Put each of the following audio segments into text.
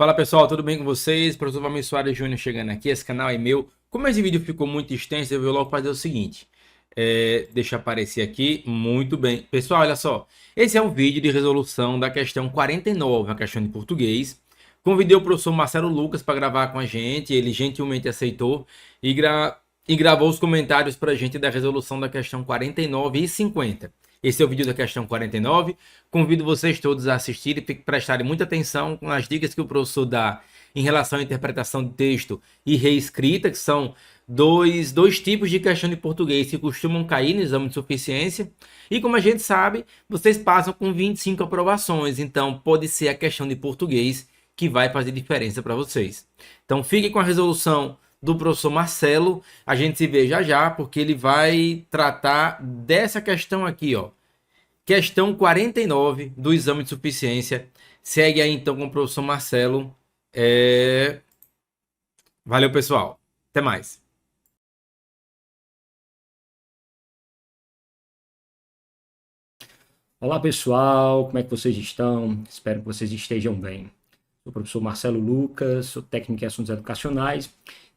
Fala pessoal, tudo bem com vocês? Professor Valmir Soares Júnior chegando aqui, esse canal é meu. Como esse vídeo ficou muito extenso, eu vou logo fazer o seguinte. Deixa eu aparecer aqui, muito bem. Pessoal, olha só, esse é um vídeo de resolução da questão 49, a questão de português. Convidei o professor Marcelo Lucas para gravar com a gente, ele gentilmente aceitou e gravou os comentários para a gente da resolução da questão 49 e 50. Esse é o vídeo da questão 49. Convido vocês todos a assistirem e prestarem muita atenção com as dicas que o professor dá em relação à interpretação de texto e reescrita, que são dois tipos de questão de português que costumam cair no exame de suficiência. E como a gente sabe, vocês passam com 25 aprovações, então pode ser a questão de português que vai fazer diferença para vocês. Então fiquem com a resolução do professor Marcelo. A gente se vê já já, porque ele vai tratar dessa questão aqui, ó. Questão 49 do exame de suficiência. Segue aí então com o professor Marcelo. Valeu, pessoal. Até mais. Olá pessoal, como é que vocês estão? Espero que vocês estejam bem. Sou o professor Marcelo Lucas, sou técnico em assuntos educacionais.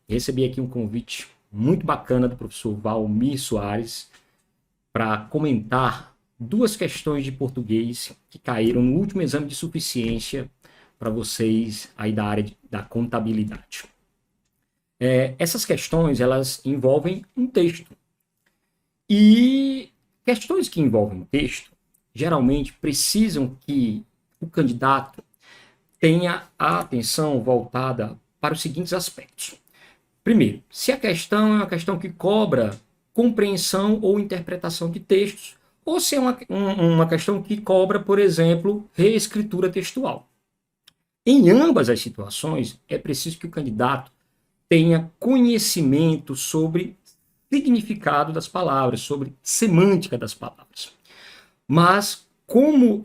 Recebi aqui um convite muito bacana do professor Valmir Soares para comentar duas questões de português que caíram no último exame de suficiência para vocês aí da área da contabilidade. Essas questões, elas envolvem um texto. E questões que envolvem texto geralmente precisam que o candidato tenha a atenção voltada para os seguintes aspectos. Primeiro, se a questão é uma questão que cobra compreensão ou interpretação de textos, ou se é uma questão que cobra, por exemplo, reescritura textual. Em ambas as situações, é preciso que o candidato tenha conhecimento sobre significado das palavras, sobre semântica das palavras. Mas, como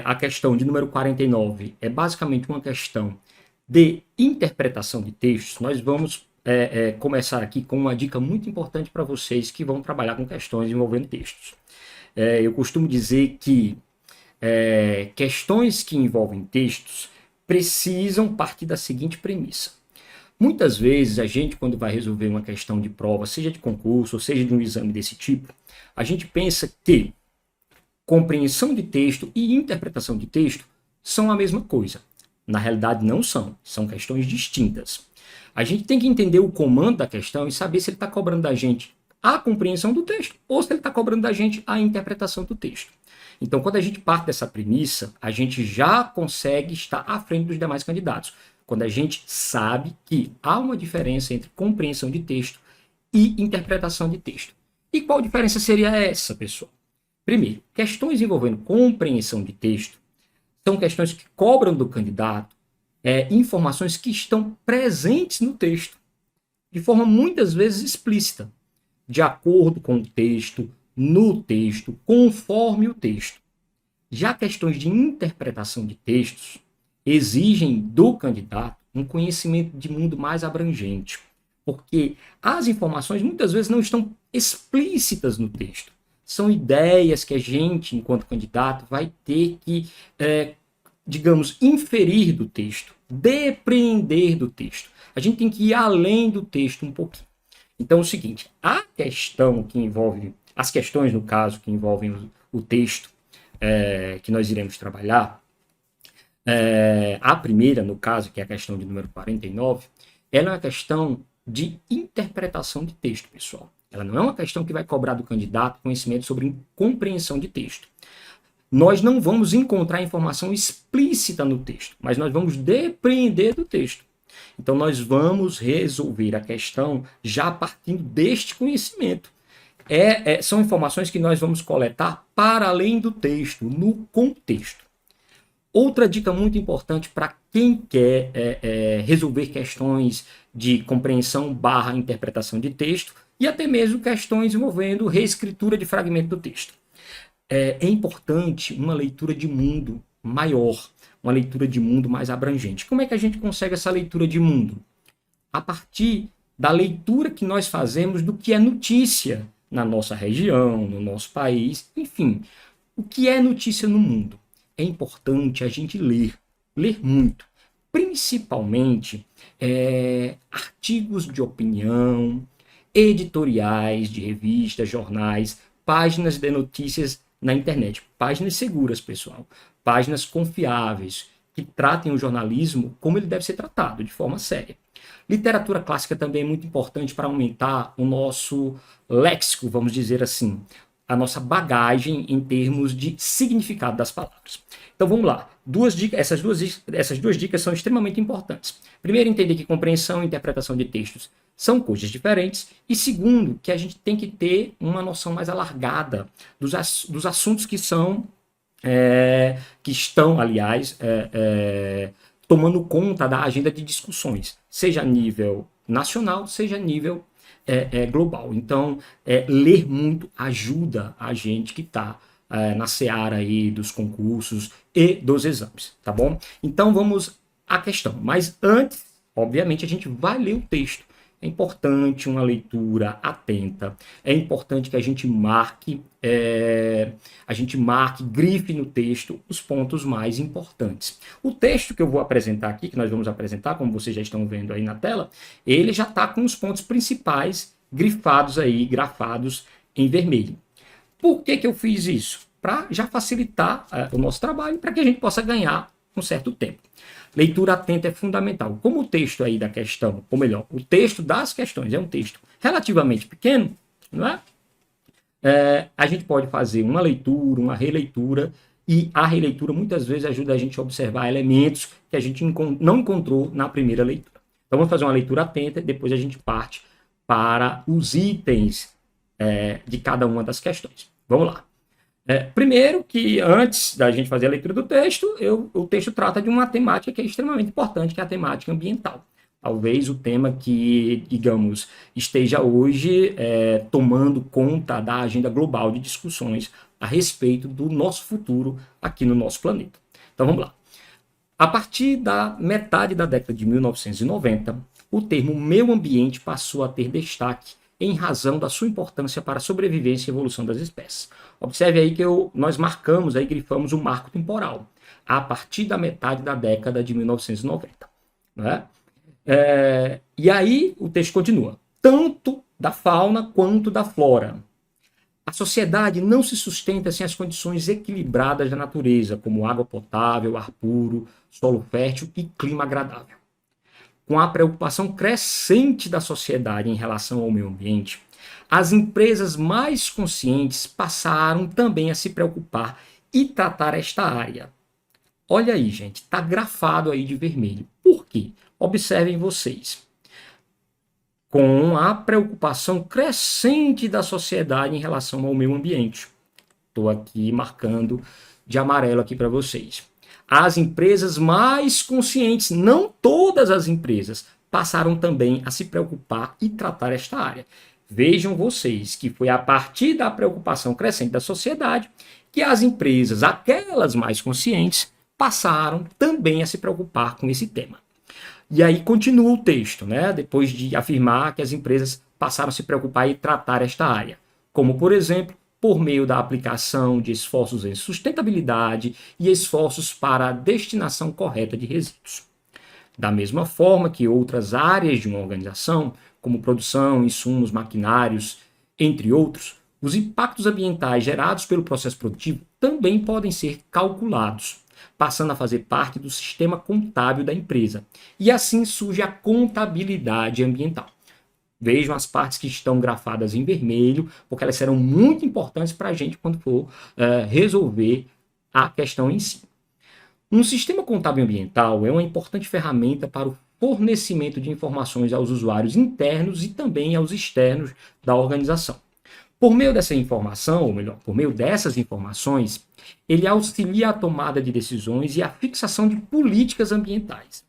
a questão de número 49 é basicamente uma questão de interpretação de textos, nós vamos começar aqui com uma dica muito importante para vocês que vão trabalhar com questões envolvendo textos. Eu costumo dizer que questões que envolvem textos precisam partir da seguinte premissa. Muitas vezes a gente, quando vai resolver uma questão de prova, seja de concurso ou seja de um exame desse tipo, a gente pensa que compreensão de texto e interpretação de texto são a mesma coisa. Na realidade, não são. São questões distintas. A gente tem que entender o comando da questão e saber se ele está cobrando da gente a compreensão do texto ou se ele está cobrando da gente a interpretação do texto. Então, quando a gente parte dessa premissa, a gente já consegue estar à frente dos demais candidatos. Quando a gente sabe que há uma diferença entre compreensão de texto e interpretação de texto. E qual diferença seria essa, pessoal? Primeiro, questões envolvendo compreensão de texto são questões que cobram do candidato informações que estão presentes no texto, de forma muitas vezes explícita, de acordo com o texto, no texto, conforme o texto. Já questões de interpretação de textos exigem do candidato um conhecimento de mundo mais abrangente, porque as informações muitas vezes não estão explícitas no texto. São ideias que a gente, enquanto candidato, vai ter que, digamos, inferir do texto, depreender do texto. A gente tem que ir além do texto um pouquinho. Então, é o seguinte, a questão que envolve, as questões, no caso, que envolvem o texto que nós iremos trabalhar, a primeira, no caso, que é a questão de número 49, ela é uma questão de interpretação de texto, pessoal. Ela não é uma questão que vai cobrar do candidato conhecimento sobre compreensão de texto. Nós não vamos encontrar informação explícita no texto, mas nós vamos depreender do texto. Então, nós vamos resolver a questão já partindo deste conhecimento. São informações que nós vamos coletar para além do texto, no contexto. Outra dica muito importante para quem quer resolver questões de compreensão / interpretação de texto e até mesmo questões envolvendo reescritura de fragmento do texto. É importante uma leitura de mundo maior, uma leitura de mundo mais abrangente. Como é que a gente consegue essa leitura de mundo? A partir da leitura que nós fazemos do que é notícia na nossa região, no nosso país, enfim, o que é notícia no mundo. É importante a gente ler muito, principalmente artigos de opinião, editoriais de revistas, jornais, páginas de notícias na internet. Páginas seguras, pessoal. Páginas confiáveis, que tratem o jornalismo como ele deve ser tratado, de forma séria. Literatura clássica também é muito importante para aumentar o nosso léxico, vamos dizer assim, a nossa bagagem em termos de significado das palavras. Então vamos lá. Essas duas dicas são extremamente importantes. Primeiro, entender que compreensão e interpretação de textos são coisas diferentes. E segundo, que a gente tem que ter uma noção mais alargada dos assuntos que estão, aliás, tomando conta da agenda de discussões, seja a nível nacional, seja a nível global. Então, ler muito ajuda a gente que está na seara aí dos concursos e dos exames, tá bom? Então, vamos à questão. Mas antes, obviamente, a gente vai ler o texto. É importante uma leitura atenta, é importante que a gente marque, grife no texto os pontos mais importantes. O texto que eu vou apresentar aqui, que nós vamos apresentar, como vocês já estão vendo aí na tela, ele já está com os pontos principais grifados aí, grafados em vermelho. Por que eu fiz isso? Para já facilitar o nosso trabalho, para que a gente possa ganhar um certo tempo. Leitura atenta é fundamental. Como o texto aí da questão, ou melhor, o texto das questões é um texto relativamente pequeno, não é? A gente pode fazer uma leitura, uma releitura, e a releitura muitas vezes ajuda a gente a observar elementos que a gente não encontrou na primeira leitura. Então vamos fazer uma leitura atenta e depois a gente parte para os itens de cada uma das questões. Vamos lá. Primeiro que antes da gente fazer a leitura do texto, o texto trata de uma temática que é extremamente importante, que é a temática ambiental. Talvez o tema que, digamos, esteja hoje tomando conta da agenda global de discussões a respeito do nosso futuro aqui no nosso planeta. Então vamos lá. A partir da metade da década de 1990, o termo meio ambiente passou a ter destaque em razão da sua importância para a sobrevivência e evolução das espécies. Observe aí que nós marcamos, aí grifamos um marco temporal, a partir da metade da década de 1990. Né? E aí o texto continua. Tanto da fauna quanto da flora. A sociedade não se sustenta sem as condições equilibradas da natureza, como água potável, ar puro, solo fértil e clima agradável. Com a preocupação crescente da sociedade em relação ao meio ambiente, as empresas mais conscientes passaram também a se preocupar e tratar esta área. Olha aí, gente, está grafado aí de vermelho. Por quê? Observem vocês. Com a preocupação crescente da sociedade em relação ao meio ambiente. Estou aqui marcando de amarelo aqui para vocês. As empresas mais conscientes, não todas as empresas, passaram também a se preocupar e tratar esta área. Vejam vocês que foi a partir da preocupação crescente da sociedade que as empresas, aquelas mais conscientes, passaram também a se preocupar com esse tema. E aí continua o texto, né? Depois de afirmar que as empresas passaram a se preocupar e tratar esta área. Como, por exemplo, por meio da aplicação de esforços em sustentabilidade e esforços para a destinação correta de resíduos. Da mesma forma que outras áreas de uma organização, como produção, insumos, maquinários, entre outros, os impactos ambientais gerados pelo processo produtivo também podem ser calculados, passando a fazer parte do sistema contábil da empresa. E assim surge a contabilidade ambiental. Vejam as partes que estão grafadas em vermelho, porque elas serão muito importantes para a gente quando for resolver a questão em si. Um sistema contábil ambiental é uma importante ferramenta para o fornecimento de informações aos usuários internos e também aos externos da organização. Por meio dessa informação, ou melhor, por meio dessas informações, ele auxilia a tomada de decisões e a fixação de políticas ambientais.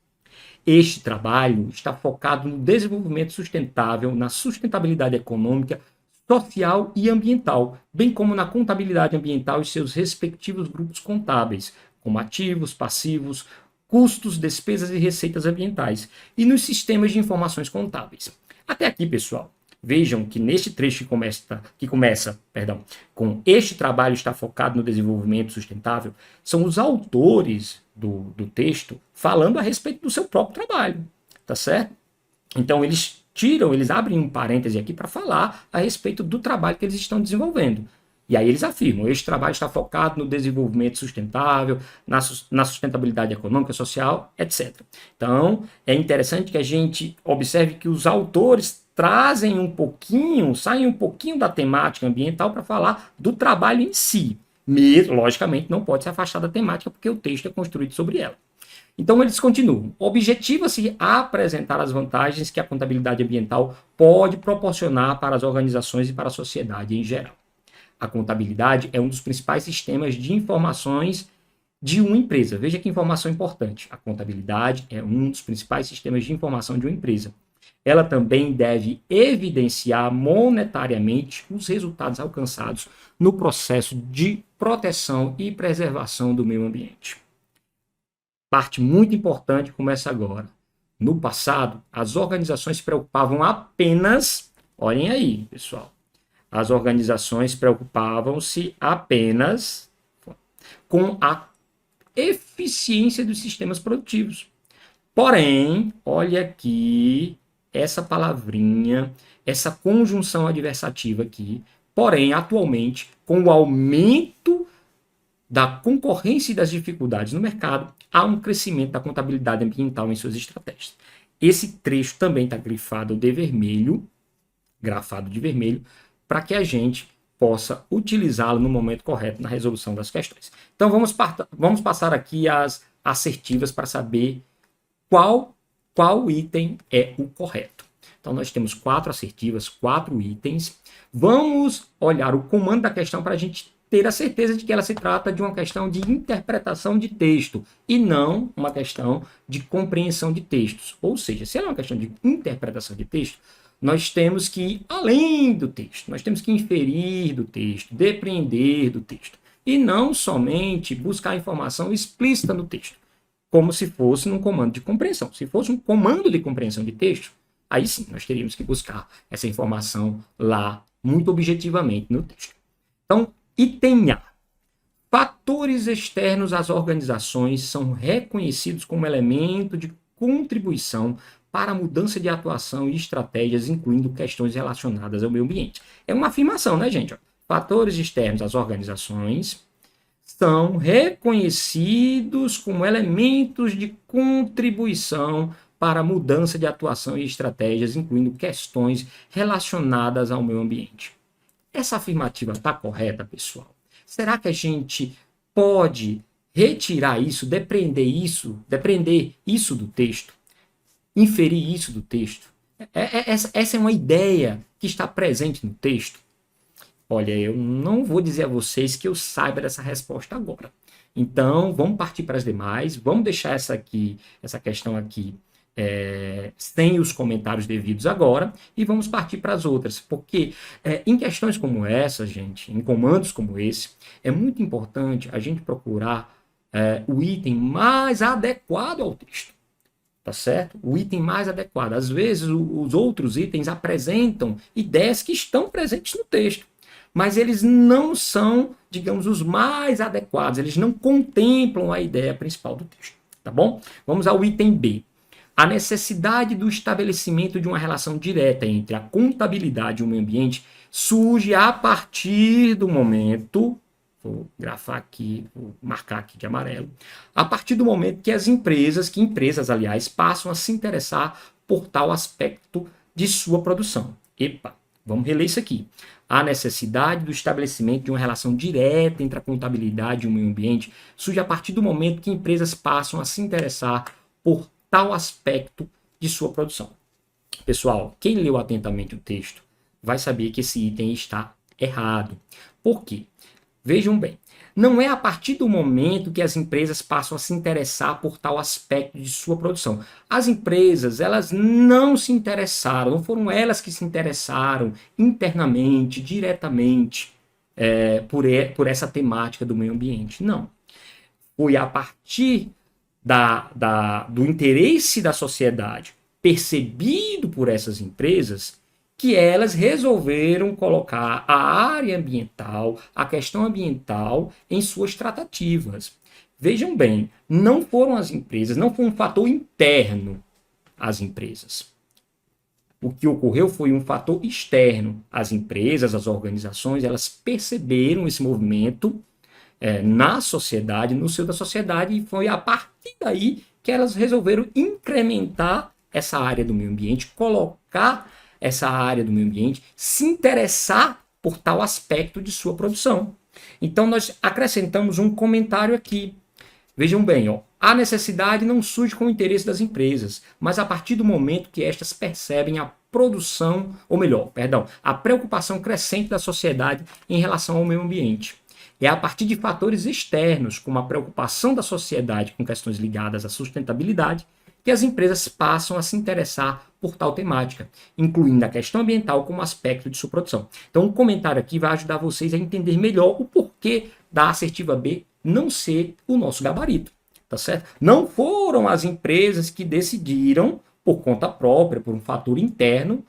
Este trabalho está focado no desenvolvimento sustentável, na sustentabilidade econômica, social e ambiental, bem como na contabilidade ambiental e seus respectivos grupos contábeis, como ativos, passivos, custos, despesas e receitas ambientais, e nos sistemas de informações contábeis. Até aqui, pessoal, Vejam que neste trecho que começa, com este trabalho está focado no desenvolvimento sustentável, são os autores do texto falando a respeito do seu próprio trabalho, tá certo? Então eles abrem um parêntese aqui para falar a respeito do trabalho que eles estão desenvolvendo. E aí eles afirmam, este trabalho está focado no desenvolvimento sustentável, na sustentabilidade econômica, social, etc. Então, é interessante que a gente observe que os autores trazem um pouquinho, saem um pouquinho da temática ambiental para falar do trabalho em si. Mesmo, logicamente, não pode se afastar da temática, porque o texto é construído sobre ela. Então, eles continuam. Objetiva-se apresentar as vantagens que a contabilidade ambiental pode proporcionar para as organizações e para a sociedade em geral. A contabilidade é um dos principais sistemas de informações de uma empresa. Veja que informação importante. A contabilidade é um dos principais sistemas de informação de uma empresa. Ela também deve evidenciar monetariamente os resultados alcançados no processo de proteção e preservação do meio ambiente. Parte muito importante começa agora. No passado, as organizações se preocupavam apenas, olhem aí, pessoal, as organizações preocupavam-se apenas com a eficiência dos sistemas produtivos. Porém, olha aqui essa palavrinha, essa conjunção adversativa aqui. Porém, atualmente, com o aumento da concorrência e das dificuldades no mercado, há um crescimento da contabilidade ambiental em suas estratégias. Esse trecho também está grafado de vermelho, para que a gente possa utilizá-lo no momento correto na resolução das questões. Então, vamos passar aqui as assertivas para saber qual item é o correto. Então, nós temos 4 assertivas, 4 itens. Vamos olhar o comando da questão para a gente ter a certeza de que ela se trata de uma questão de interpretação de texto e não uma questão de compreensão de textos. Ou seja, se ela é uma questão de interpretação de texto, nós temos que ir além do texto, nós temos que inferir do texto, depreender do texto, e não somente buscar informação explícita no texto, como se fosse num comando de compreensão. Se fosse um comando de compreensão de texto, aí sim, nós teríamos que buscar essa informação lá, muito objetivamente no texto. Então, item A. Fatores externos às organizações são reconhecidos como elemento de contribuição para a mudança de atuação e estratégias, incluindo questões relacionadas ao meio ambiente. É uma afirmação, né, gente? Fatores externos às organizações são reconhecidos como elementos de contribuição para a mudança de atuação e estratégias, incluindo questões relacionadas ao meio ambiente. Essa afirmativa está correta, pessoal? Será que a gente pode retirar isso, depreender isso do texto? Inferir isso do texto? Essa é uma ideia que está presente no texto? Olha, eu não vou dizer a vocês que eu saiba dessa resposta agora. Então, vamos partir para as demais. Vamos deixar essa questão aqui sem os comentários devidos agora e vamos partir para as outras. Porque em questões como essa, gente, em comandos como esse, é muito importante a gente procurar o item mais adequado ao texto. Tá certo? O item mais adequado. Às vezes, os outros itens apresentam ideias que estão presentes no texto, mas eles não são, digamos, os mais adequados. Eles não contemplam a ideia principal do texto. Tá bom? Vamos ao item B. A necessidade do estabelecimento de uma relação direta entre a contabilidade e o meio ambiente surge a partir do momento... Vou grafar aqui, vou marcar aqui de amarelo. A partir do momento que empresas, aliás, passam a se interessar por tal aspecto de sua produção. Epa, vamos reler isso aqui. A necessidade do estabelecimento de uma relação direta entre a contabilidade e o meio ambiente surge a partir do momento que empresas passam a se interessar por tal aspecto de sua produção. Pessoal, quem leu atentamente o texto vai saber que esse item está errado. Por quê? Vejam bem, não é a partir do momento que as empresas passam a se interessar por tal aspecto de sua produção. As empresas, elas não se interessaram, não foram elas que se interessaram internamente, diretamente, por essa temática do meio ambiente. Não. Foi a partir do interesse da sociedade percebido por essas empresas que elas resolveram colocar a área ambiental, a questão ambiental, em suas tratativas. Vejam bem, não foram as empresas, não foi um fator interno às empresas. O que ocorreu foi um fator externo. As empresas, as organizações, elas perceberam esse movimento na sociedade, no seio da sociedade, e foi a partir daí que elas resolveram incrementar essa área do meio ambiente, colocar essa área do meio ambiente, se interessar por tal aspecto de sua produção. Então nós acrescentamos um comentário aqui. Vejam bem, ó, a necessidade não surge com o interesse das empresas, mas a partir do momento que estas percebem a produção, ou melhor, perdão, a preocupação crescente da sociedade em relação ao meio ambiente. É a partir de fatores externos, como a preocupação da sociedade com questões ligadas à sustentabilidade, que as empresas passam a se interessar por tal temática, incluindo a questão ambiental como aspecto de sua produção. Então, um comentário aqui vai ajudar vocês a entender melhor o porquê da assertiva B não ser o nosso gabarito, tá certo? Não foram as empresas que decidiram, por conta própria, por um fator interno,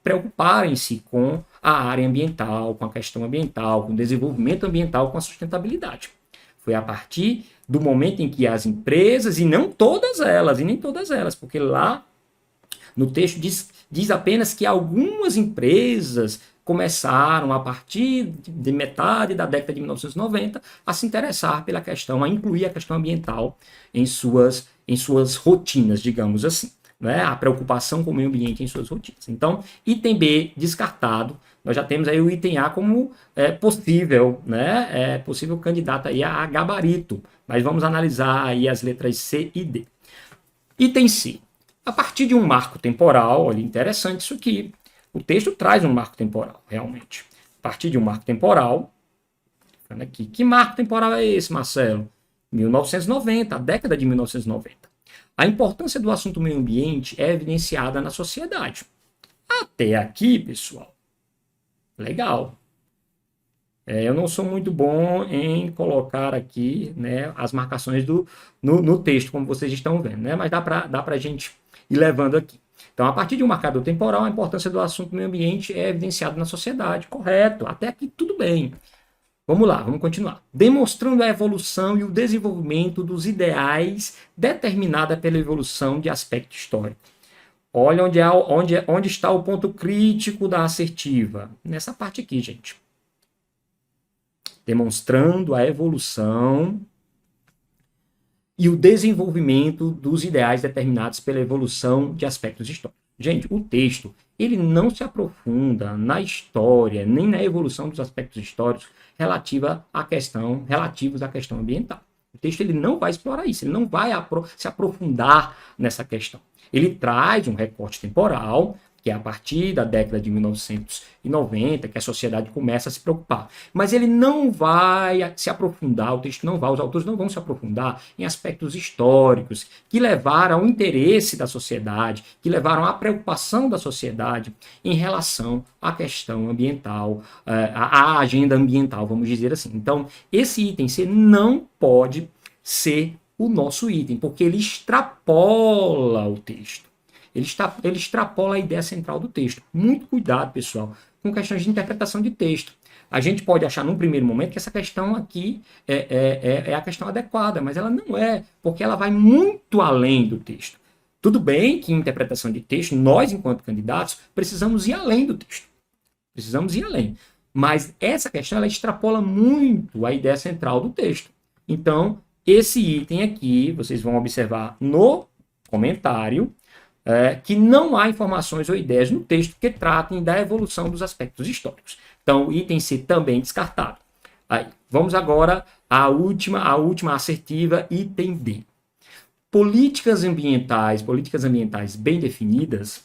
preocuparem-se com a área ambiental, com a questão ambiental, com o desenvolvimento ambiental, com a sustentabilidade. Foi a partir do momento em que as empresas, e não todas elas, e nem todas elas, porque lá no texto diz apenas que algumas empresas começaram, a partir de metade da década de 1990, a se interessar pela questão, a incluir a questão ambiental em suas rotinas, digamos assim. Né? A preocupação com o meio ambiente em suas rotinas. Então, item B descartado, nós já temos aí o item A como possível, né? Possível candidato aí a gabarito, mas vamos analisar aí as letras C e D. Item C, a partir de um marco temporal, olha, interessante isso aqui, o texto traz um marco temporal, realmente. A partir de um marco temporal, aqui, que marco temporal é esse, Marcelo? 1990, a década de 1990. A importância do assunto meio ambiente é evidenciada na sociedade. Até aqui, pessoal, legal. Eu não sou muito bom em colocar aqui, né, as marcações no texto, como vocês estão vendo, né, mas dá para a gente ir levando aqui. Então, a partir de um marcador temporal, a importância do assunto meio ambiente é evidenciada na sociedade. Correto, até aqui tudo bem. Vamos lá, vamos continuar. Demonstrando a evolução e o desenvolvimento dos ideais determinada pela evolução de aspecto histórico. Olha onde está o ponto crítico da assertiva. Nessa parte aqui, gente. Demonstrando a evolução e o desenvolvimento dos ideais determinados pela evolução de aspectos históricos. Gente, o texto, ele não se aprofunda na história, nem na evolução dos aspectos históricos relativos à questão ambiental. O texto ele não vai explorar isso, ele não vai se aprofundar nessa questão. Ele traz um recorte temporal, que é a partir da década de 1990 que a sociedade começa a se preocupar. Mas ele não vai se aprofundar, o texto não vai, os autores não vão se aprofundar em aspectos históricos que levaram ao interesse da sociedade, que levaram à preocupação da sociedade em relação à questão ambiental, à agenda ambiental, vamos dizer assim. Então, esse item C não pode ser o nosso item, porque ele extrapola o texto. Ele extrapola a ideia central do texto. Muito cuidado, pessoal, com questões de interpretação de texto. A gente pode achar num primeiro momento que essa questão aqui é a questão adequada, mas ela não é, porque ela vai muito além do texto. Tudo bem que em interpretação de texto, nós, enquanto candidatos, precisamos ir além do texto. Precisamos ir além. Mas essa questão ela extrapola muito a ideia central do texto. Então, esse item aqui, vocês vão observar no comentário, que não há informações ou ideias no texto que tratem da evolução dos aspectos históricos. Então, o item C também descartado. Aí, vamos agora à última assertiva, item D. Políticas ambientais bem definidas,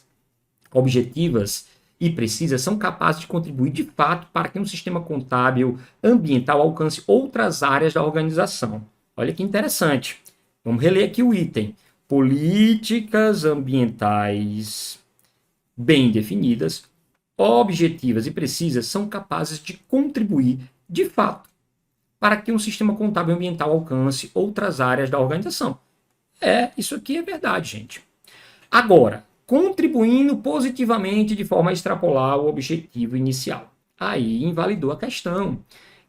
objetivas e precisas são capazes de contribuir de fato para que um sistema contábil ambiental alcance outras áreas da organização. Olha que interessante. Vamos reler aqui o item. Políticas ambientais bem definidas, objetivas e precisas são capazes de contribuir, de fato, para que um sistema contábil ambiental alcance outras áreas da organização. Isso aqui é verdade, gente. Agora, contribuindo positivamente de forma a extrapolar o objetivo inicial. Aí invalidou a questão.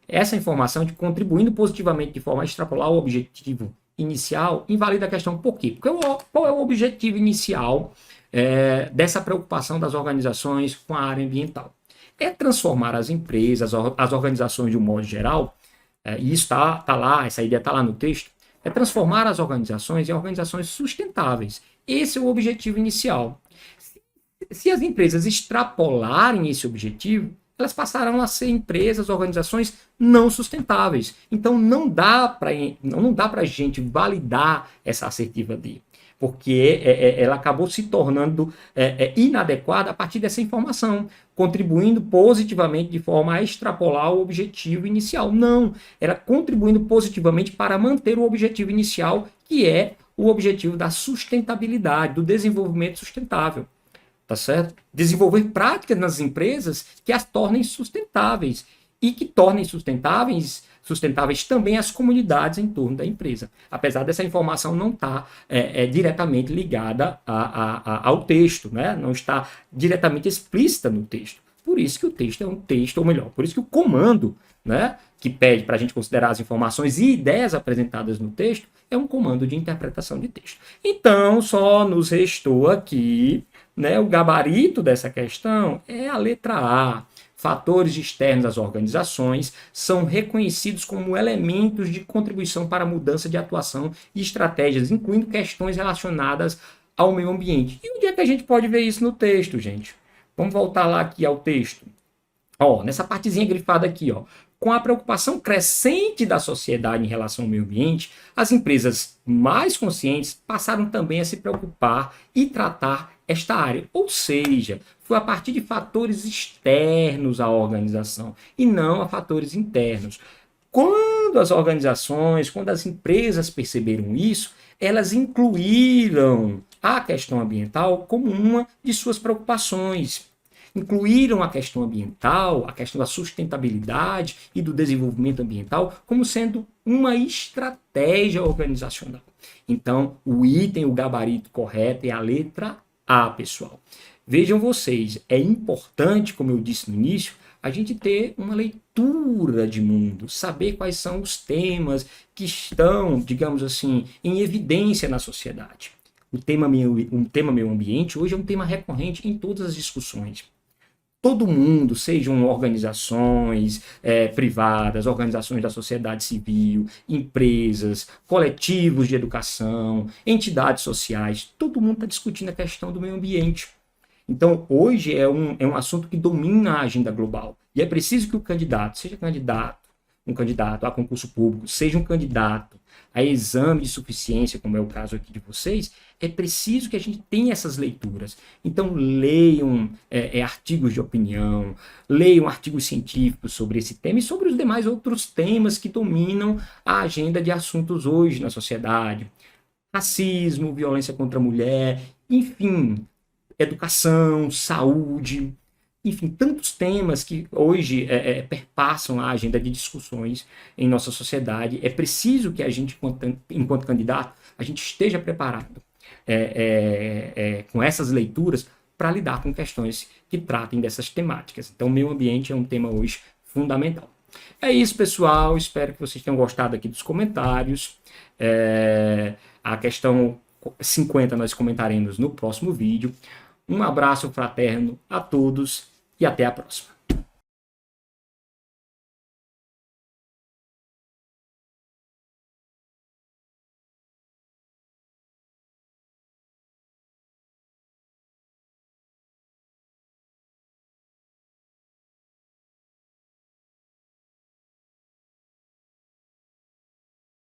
Essa informação de contribuindo positivamente de forma a extrapolar o objetivo inicial invalida a questão. Por quê? Porque qual é o objetivo inicial dessa preocupação das organizações com a área ambiental? É transformar as empresas, as organizações de um modo geral, e isso está lá, essa ideia está lá no texto, é transformar as organizações em organizações sustentáveis. Esse é o objetivo inicial. Se as empresas extrapolarem esse objetivo, elas passarão a ser empresas, organizações não sustentáveis. Então não dá para a gente validar essa assertiva D, porque ela acabou se tornando inadequada a partir dessa informação, contribuindo positivamente de forma a extrapolar o objetivo inicial. Não, era contribuindo positivamente para manter o objetivo inicial, que é o objetivo da sustentabilidade, do desenvolvimento sustentável. Tá certo? Desenvolver práticas nas empresas que as tornem sustentáveis e que tornem sustentáveis também as comunidades em torno da empresa. Apesar dessa informação não estar diretamente ligada ao texto, né? Não está diretamente explícita no texto. Por isso que o texto é um texto, ou melhor, por isso que o comando, né, que pede para a gente considerar as informações e ideias apresentadas no texto é um comando de interpretação de texto. Então, só nos restou aqui, né, o gabarito dessa questão é a letra A. Fatores externos às organizações são reconhecidos como elementos de contribuição para a mudança de atuação e estratégias, incluindo questões relacionadas ao meio ambiente. E onde é que a gente pode ver isso no texto, gente? Vamos voltar lá aqui ao texto. Ó, nessa partezinha grifada aqui, ó. Com a preocupação crescente da sociedade em relação ao meio ambiente, as empresas mais conscientes passaram também a se preocupar e tratar esta área. Ou seja, foi a partir de fatores externos à organização e não a fatores internos. Quando as organizações, quando as empresas perceberam isso, elas incluíram a questão ambiental como uma de suas preocupações. Incluíram a questão ambiental, a questão da sustentabilidade e do desenvolvimento ambiental como sendo uma estratégia organizacional. Então, o item, o gabarito correto é a letra A, pessoal. Vejam vocês, é importante, como eu disse no início, a gente ter uma leitura de mundo, saber quais são os temas que estão, digamos assim, em evidência na sociedade. O tema meio ambiente hoje é um tema recorrente em todas as discussões. Todo mundo, sejam organizações privadas, organizações da sociedade civil, empresas, coletivos de educação, entidades sociais, todo mundo está discutindo a questão do meio ambiente. Então, hoje é um assunto que domina a agenda global. E é preciso que o candidato, seja um candidato a concurso público, seja um candidato a exame de suficiência, como é o caso aqui de vocês, é preciso que a gente tenha essas leituras. Então, leiam artigos de opinião, leiam artigos científicos sobre esse tema e sobre os demais outros temas que dominam a agenda de assuntos hoje na sociedade. Racismo, violência contra a mulher, enfim, educação, saúde, enfim, tantos temas que hoje perpassam a agenda de discussões em nossa sociedade. É preciso que a gente, enquanto candidato, a gente esteja preparado com essas leituras para lidar com questões que tratem dessas temáticas. Então, o meio ambiente é um tema hoje fundamental. É isso, pessoal. Espero que vocês tenham gostado aqui dos comentários. A questão 50 nós comentaremos no próximo vídeo. Um abraço fraterno a todos e até a próxima.